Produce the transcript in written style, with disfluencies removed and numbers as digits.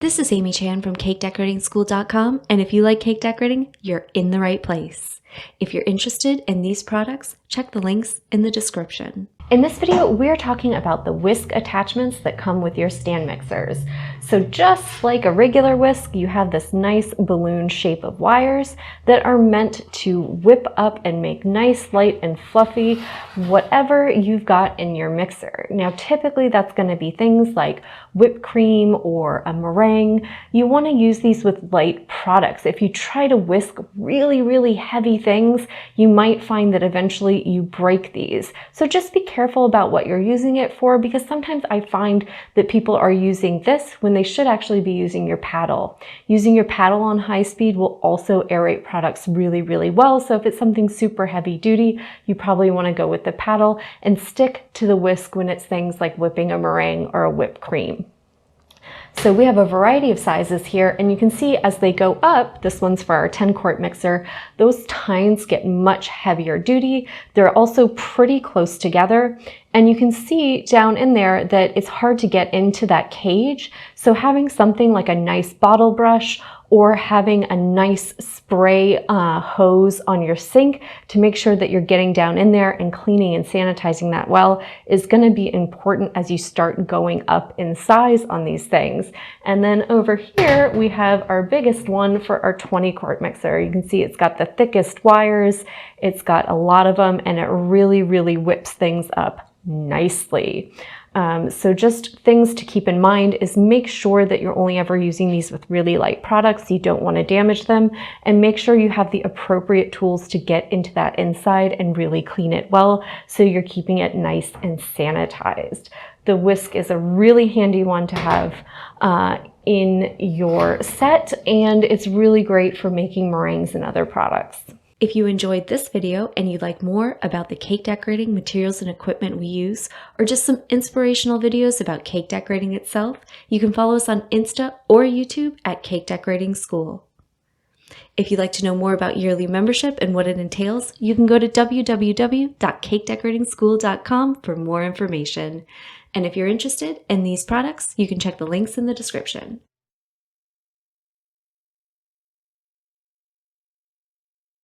This is Amy Chan from CakeDecoratingSchool.com, and if you like cake decorating, you're in the right place. If you're interested in these products, check the links in the description. In this video, we're talking about the whisk attachments that come with your stand mixers. So just like a regular whisk, you have this nice balloon shape of wires that are meant to whip up and make nice, light, and fluffy whatever you've got in your mixer. Now, typically that's going to be things like whipped cream or a meringue. You want to use these with light products. If you try to whisk really heavy things, you might find that eventually you break these. So just be careful about what you're using it for, because sometimes I find that people are using this when they should actually be using your paddle. Using your paddle on high speed will also aerate products really well. So if it's something super heavy duty, you probably want to go with the paddle and stick to the whisk when it's things like whipping a meringue or a whipped cream. So we have a variety of sizes here, and you can see as they go up, this one's for our 10-quart mixer, those tines get much heavier duty. They're also pretty close together, and you can see down in there that it's hard to get into that cage. So having something like a nice bottle brush or having a nice spray hose on your sink to make sure that you're getting down in there and cleaning and sanitizing that well is going to be important as you start going up in size on these things. And then over here we have our biggest one for our 20-quart mixer. You can see it's got the thickest wires, it's got a lot of them, and it really whips things up nicely. So just things to keep in mind is make sure that you're only ever using these with really light products. You don't want to damage them, and make sure you have the appropriate tools to get into that inside and really clean it well so you're keeping it nice and sanitized. The whisk is a really handy one to have in your set, and it's really great for making meringues and other products. If you enjoyed this video and you'd like more about the cake decorating materials and equipment we use, or just some inspirational videos about cake decorating itself, you can follow us on Insta or YouTube at Cake Decorating School. If you'd like to know more about yearly membership and what it entails, you can go to www.cakedecoratingschool.com for more information. And if you're interested in these products, you can check the links in the description.